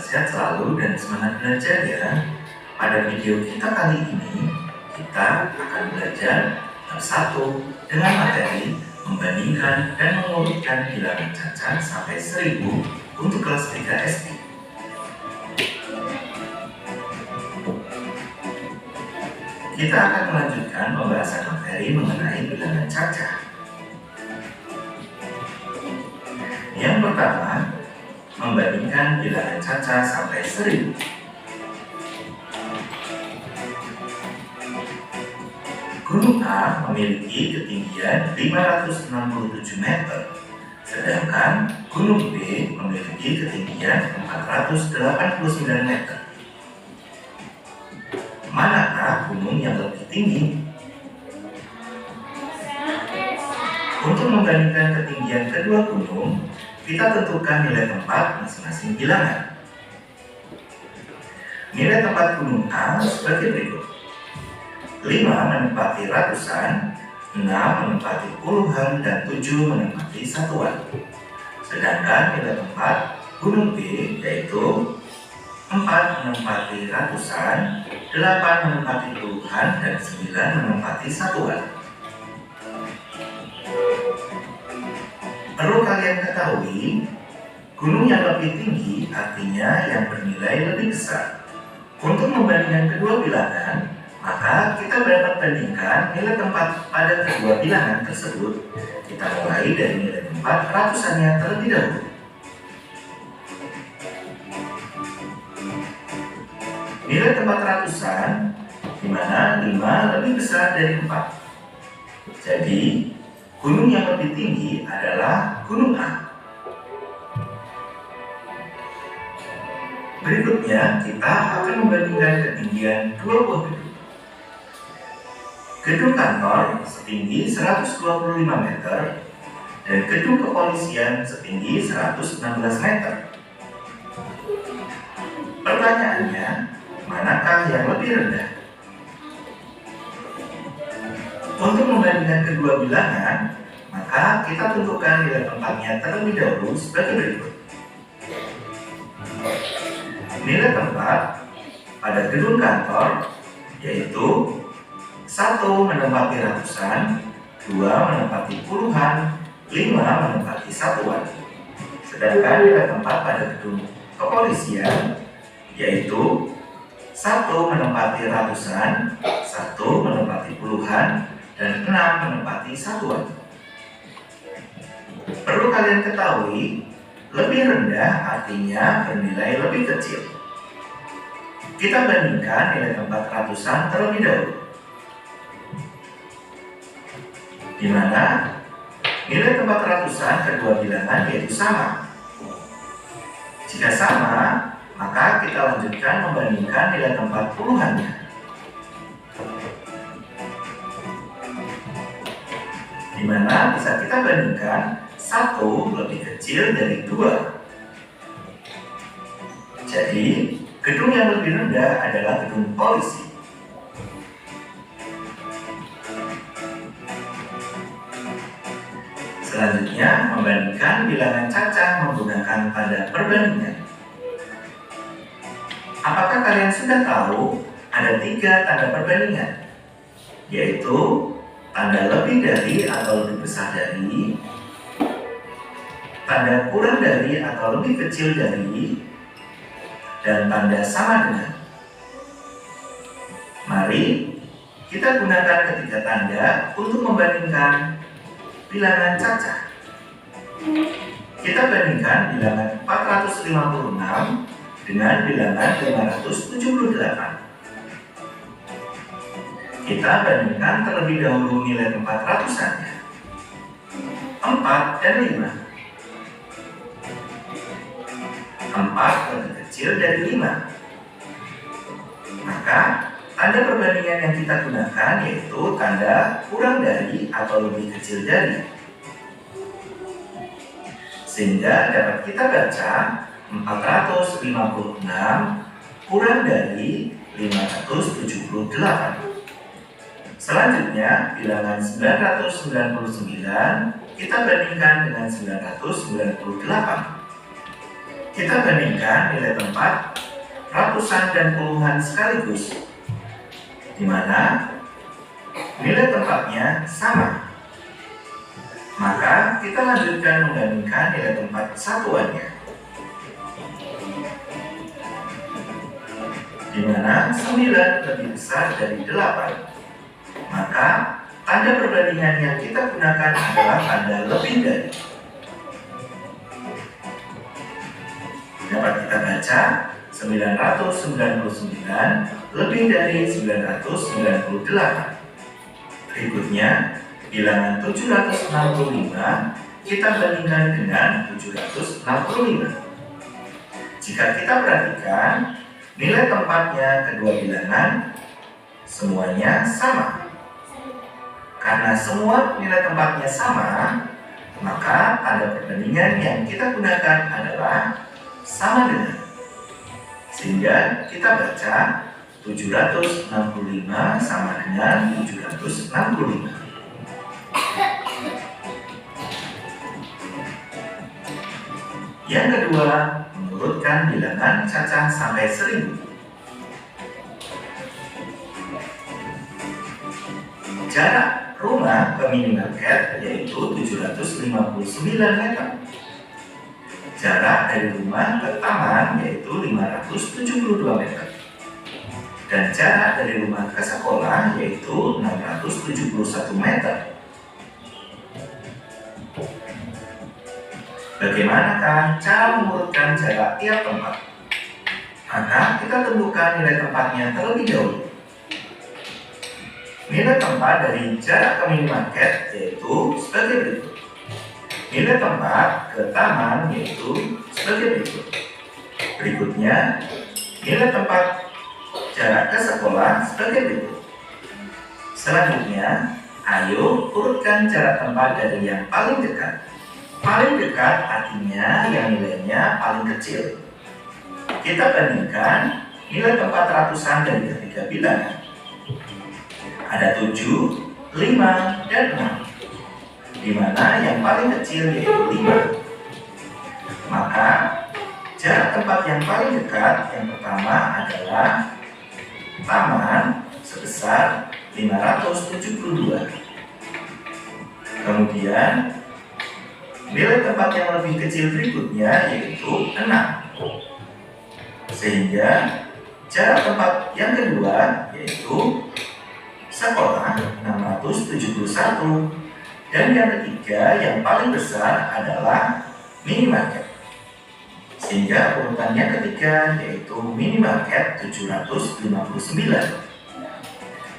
sehat selalu dan semangat belajar ya. Pada video kita kali ini, kita akan belajar bab 1 dengan materi membandingkan dan mengurutkan bilangan cacat sampai 1000 untuk kelas 3 SD. Kita akan melanjutkan pembahasan materi mengenai bilangan cacat. Yang pertama, membandingkan bilangan cacat sampai 1000. Gunung A memiliki ketinggian 567 meter, sedangkan Gunung B memiliki ketinggian 489 meter. Manakah gunung yang lebih tinggi? Untuk membandingkan ketinggian kedua gunung, kita tentukan nilai tempat masing-masing bilangan. Nilai tempat gunung A sebagai berikut: 5 menempati ratusan, 6 menempati puluhan, dan 7 menempati satuan. Sedangkan nilai tempat gunung B yaitu 4 menempati ratusan, 8 menempati puluhan, dan 9 menempati satuan. Perlu kalian ketahui, gunung yang lebih tinggi artinya yang bernilai lebih besar. Untuk membandingkan kedua bilangan, maka kita dapat bandingkan nilai tempat pada kedua bilangan tersebut. Kita mulai dari nilai tempat ratusannya terlebih dahulu. Nilai tempat ratusan, di mana 5 lebih besar dari 4. Jadi, gunung yang lebih tinggi adalah Gunung A. Berikutnya, kita akan membandingkan ketinggian dua buah gedung. Gedung kantor setinggi 125 meter dan gedung kepolisian setinggi 116 meter. Pertanyaannya, manakah yang lebih rendah? Untuk membandingkan kedua bilangan, maka kita tentukan nilai tempatnya terlebih dahulu sebagai berikut. Nilai tempat pada gedung kantor yaitu 1 menempati ratusan, 2 menempati puluhan, 5 menempati satuan. Sedangkan nilai tempat pada gedung kepolisian yaitu 1 menempati ratusan, 1 menempati puluhan, dan 6 menempati satuan. Perlu kalian ketahui, lebih rendah artinya bernilai lebih kecil. Kita bandingkan nilai tempat ratusan terlebih dahulu, di mana nilai tempat ratusan kedua bilangan yaitu sama. Jika sama, maka kita lanjutkan membandingkan nilai tempat puluhannya. Di mana bisa kita bandingkan 1 lebih kecil dari 2. Jadi, gedung yang lebih rendah adalah gedung polisi. Selanjutnya, membandingkan bilangan cacah menggunakan tanda perbandingan. Apakah kalian sudah tahu ada 3 tanda perbandingan? Yaitu tanda lebih dari atau lebih besar dari, tanda kurang dari atau lebih kecil dari, dan tanda sama dengan. Mari kita gunakan ketiga tanda untuk membandingkan bilangan cacah. Kita bandingkan bilangan 456 dengan bilangan 578. Kita bandingkan terlebih dahulu nilai tempat ratusannya, 4 dan 5. 4 lebih kecil dari 5. Maka tanda perbandingan yang kita gunakan yaitu tanda kurang dari atau lebih kecil dari. Sehingga dapat kita baca 456 kurang dari 578. Selanjutnya, bilangan 999 kita bandingkan dengan 998. Kita bandingkan nilai tempat ratusan dan puluhan sekaligus, di mana nilai tempatnya sama. Maka kita lanjutkan membandingkan nilai tempat satuannya, di mana 9 lebih besar dari 8. Maka tanda perbandingan yang kita gunakan adalah tanda lebih dari. Dapat kita baca 999 lebih dari 998. Berikutnya, bilangan 765 kita bandingkan dengan 765. Jika kita perhatikan, nilai tempatnya kedua bilangan semuanya sama. Karena semua nilai tempatnya sama, maka tanda perbandingan yang kita gunakan adalah sama dengan. Sehingga kita baca 765 sama dengan 765. Yang kedua, mengurutkan bilangan cacah sampai 1000. Jarak rumah ke minimarket yaitu 759 meter. Jarak dari rumah ke taman yaitu 572 meter. Dan jarak dari rumah ke sekolah yaitu 671 meter. Bagaimanakah cara mengurutkan jarak tiap tempat? Maka kita tentukan nilai tempatnya terlebih dahulu. Nilai tempat dari jarak ke minimarket yaitu sebagai berikut. Nilai tempat ke taman yaitu sebagai berikut. Berikutnya, nilai tempat jarak ke sekolah sebagai berikut. Selanjutnya, ayo urutkan jarak tempat dari yang paling dekat. Paling dekat artinya yang nilainya paling kecil. Kita bandingkan nilai tempat ratusan dari ketiga bilangan. Ada 7, 5, dan 6. Di mana yang paling kecil yaitu 5. Maka jarak tempat yang paling dekat yang pertama adalah taman sebesar 572. Kemudian nilai tempat yang lebih kecil berikutnya yaitu 6. Sehingga jarak tempat yang kedua yaitu sekolah 671. Dan yang ketiga yang paling besar adalah minimarket. Sehingga urutannya ketiga yaitu minimarket 759.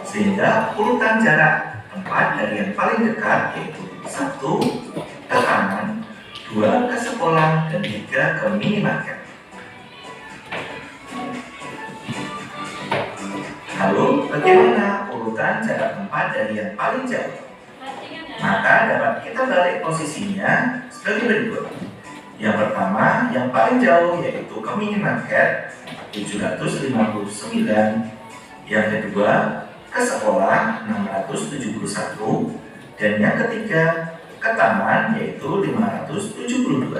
Sehingga urutan jarak tempat dari yang paling dekat yaitu 1 ke taman, 2 ke sekolah, dan 3 ke minimarket. Lalu bagaimana urutan jarak tempat dari yang paling jauh? Maka dapat kita balik posisinya sebagai berikut. Yang pertama, yang paling jauh yaitu ke minimarket 759. Yang kedua, ke sekolah 671. Dan yang ketiga, ke taman yaitu 572.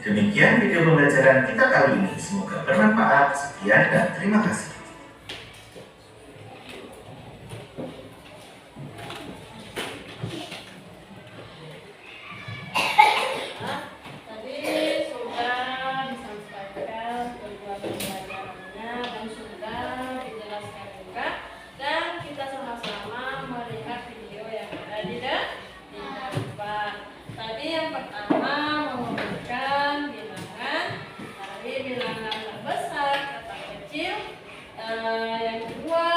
Demikian video pembelajaran kita kali ini. Semoga bermanfaat. Sekian dan terima kasih. Yang kedua,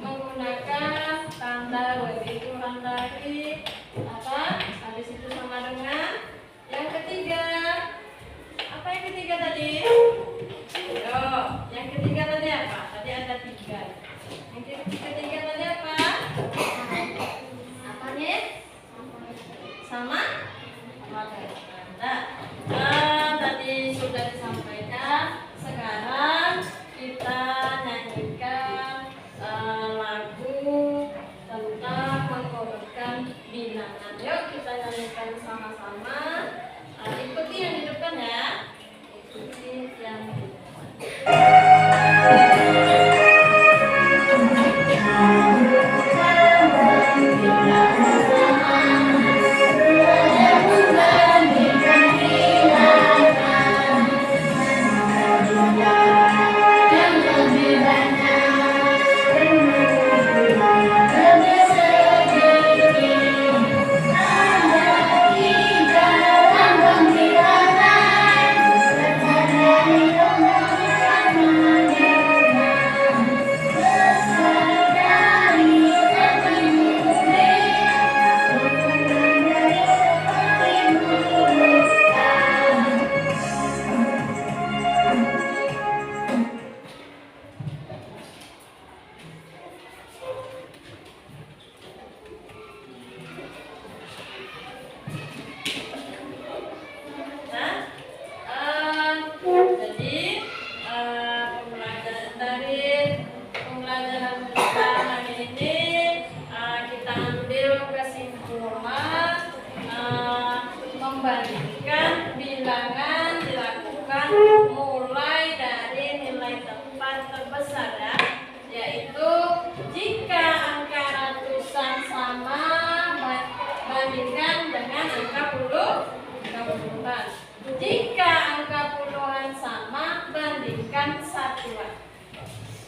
menggunakan tanda lebih kurang dari apa? Habis itu sama dengan yang ketiga. Apa yang ketiga tadi? Yo, yang ketiga tadi apa? Tadi ada 3. Yang ketiga tadi apa? Apa nih? Sama? Sama kayak tanda. Tadi sudah disampaikan. Sekarang kita nyanyikan lagu tentang mengurutkan bandingkan sama-sama. Ikuti yang di depan ya. Ikuti yang di depan. Membandingkan bilangan dilakukan mulai dari nilai tempat terbesar ya, yaitu jika angka ratusan sama bandingkan dengan angka puluhan. Jika angka puluhan sama bandingkan satuan.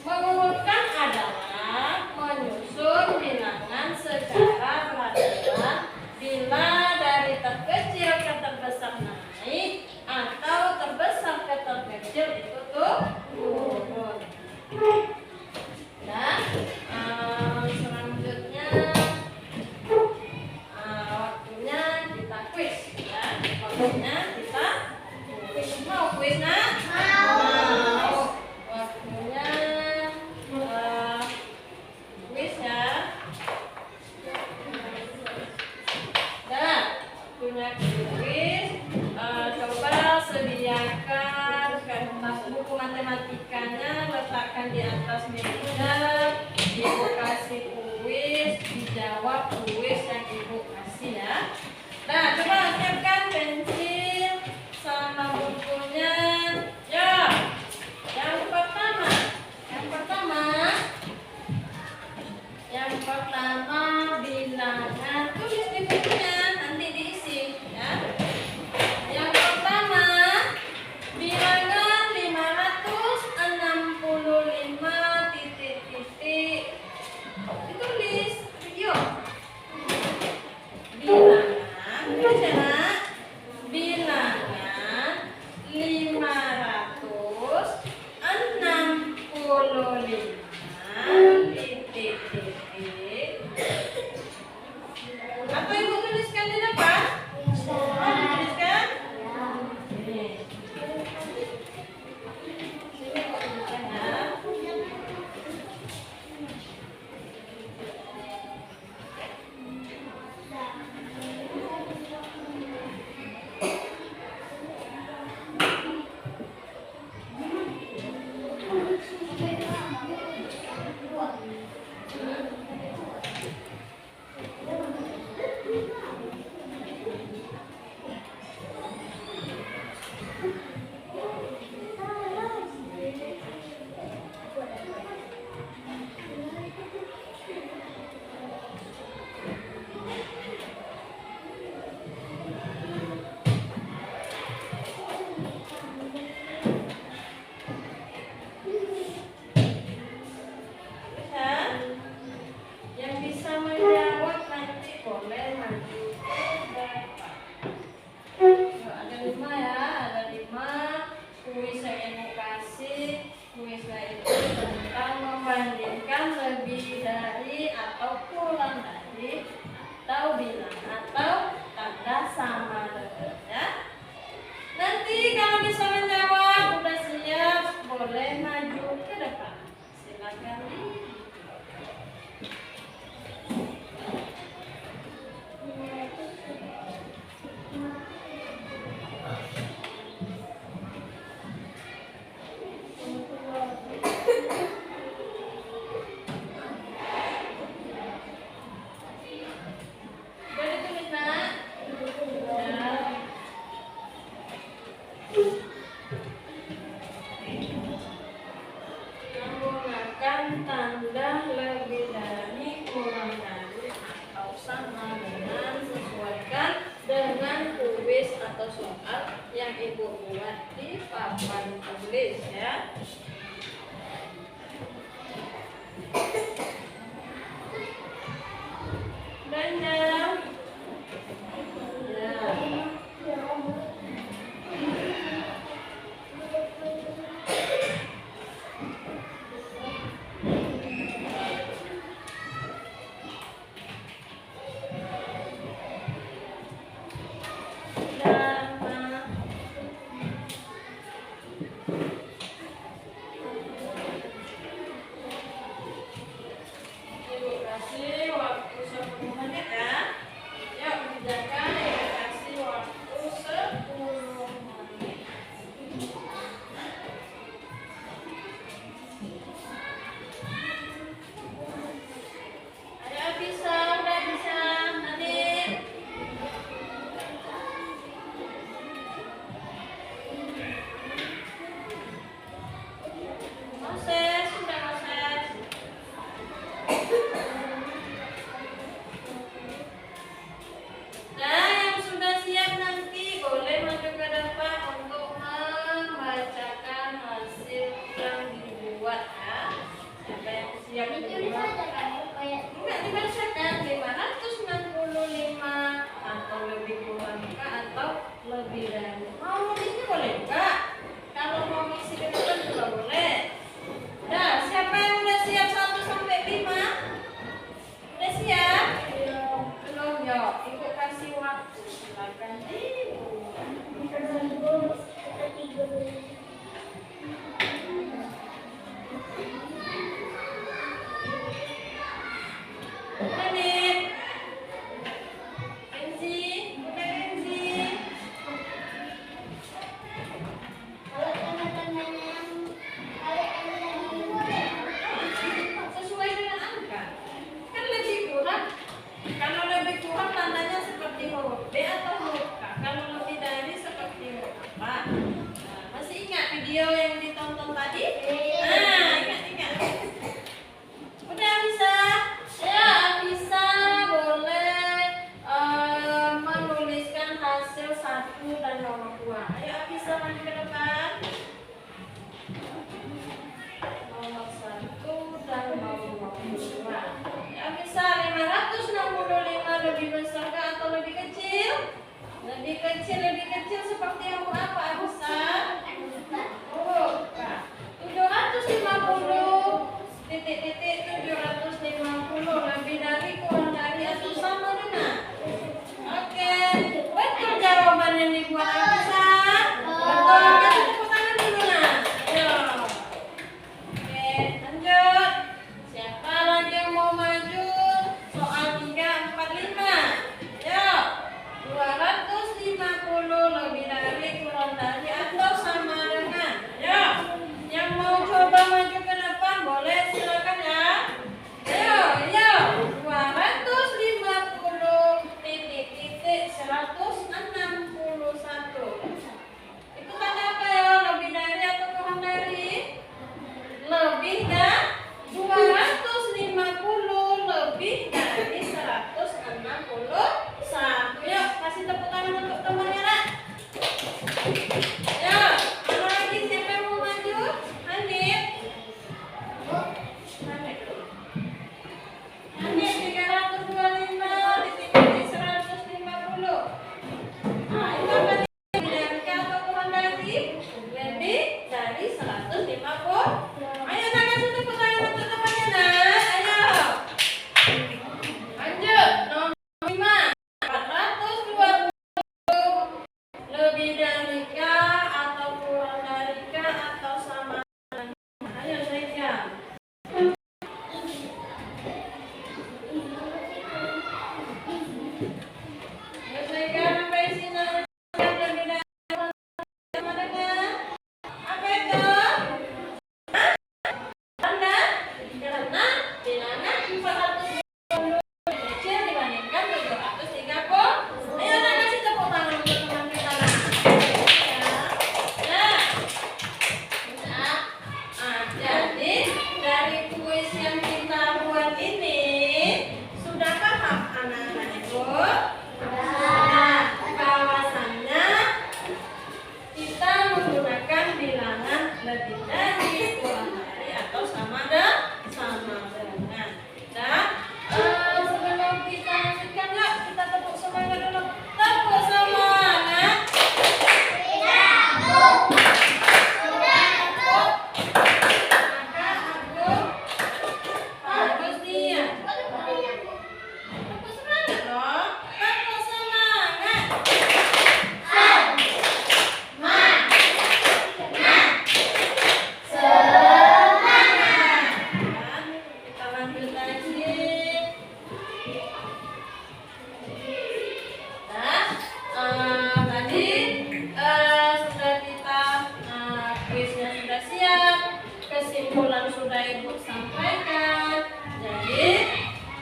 Mengurutkan adalah menyusun bilangan secara perhatian bila dari terkecil ke terbesar naik atau terbesar ke terkecil itu turun. Dan selanjutnya waktunya kita kuis ya. Waktunya kita kuis. Mau kuis nak? Mau. Waktunya kuis ya. Punya kuis, coba sediakan kertas buku matematikanya, letakkan di atas meja, ibu kasih kuis, dijawab kuis yang ibu kasih ya. Nah, coba siapkan pensil sama bukunya. Ya, yang pertama, bilangan, tulis di bukunya. atau soal yang ibu buat di papan tulis ya. Dan ya. Ibu kasih waktu 10 menit ya. Yuk kerjakan, ibu kasih waktu 10 menit. Ayo bisa, udah bisa, Nadine. Moses, sudah Moses. Nah, yang sudah siap nanti boleh maju ke depan untuk membacakan hasil yang dibuat ya. Siapa yang siap dibuat? Enggak dibacakan 565 atau lebih kurang kah atau lebih dari. Mau nulisnya boleh enggak? Kalau mau ngisi ke depan juga boleh. Nah, siapa yang udah siap 1 sampai 5? Udah siap? Belum ya. Ibu kasih waktu. Silakan ibu. Nadine. Kenzi, udah Kenzi. Sesuai dengan angka. Kan lebih kurang. Kalau lebih kurang tandanya seperti huruf B atau huruf K. Kalau lebih dari seperti huruf apa? Nah, masih ingat video yang ditonton tadi? Nah, ingat. Udah bisa? Ya, bisa. Boleh menuliskan hasil 1 dan nomor 2. Ayo bisa maju ke depan. Nomor 1 dan nomor 2. Ya bisa 565 lebih besar kah atau lebih kecil? Lebih kecil seperti yang apa? Bisa? Oh, Kak. 750 titik-titik 750 lebih dari, kurang dari atau sama dengan? Oke, betul jawaban yang dibuat Alisa. Betul, kasih tepuk tangan dulu nah. Ayo. Oke, lanjut. Siapa lagi yang mau maju? Soal 345. Yuk. 250 lebih dari, kurang dari atau sama dengan? Yuk. Yang mau coba maju ke depan boleh, silakan ya. Ayo. 250 titik-titik 161. Itu tanda apa ya? Lebih dari atau kurang dari? Lebih dan 250 lebih dari 161. Yuk, kasih tepuk tangan untuk temannya nak. Ya, mana lagi siapa yang mau maju? Hanif. Hanif 325 titik-titik 150. Nah, itu apa nih? Lebih dari atau kurang dari? Lebih dari 150. Ayo nak, kasih tepuk tangan untuk temannya nak. Ayo. Lanjut, nomor 5. 420 lebih dari kah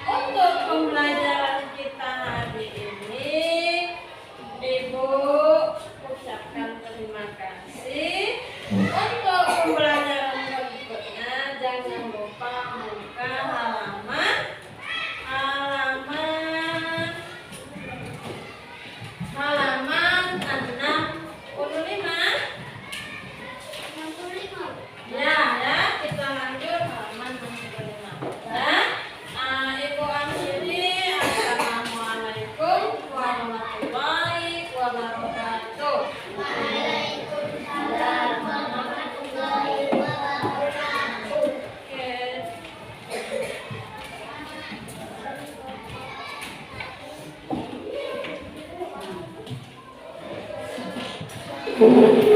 untuk pembelajaran kita hari ini, Ibu ucapkan terima kasih. Untuk pembelajaran berikutnya, jangan lupa buka halaman 65. Ya, kita lanjut halaman 65. Dan Ibu akhiri, assalamualaikum warahmatullahi wabarakatuh. Waalaikumsalam warahmatullahi wabarakatuh. Oke.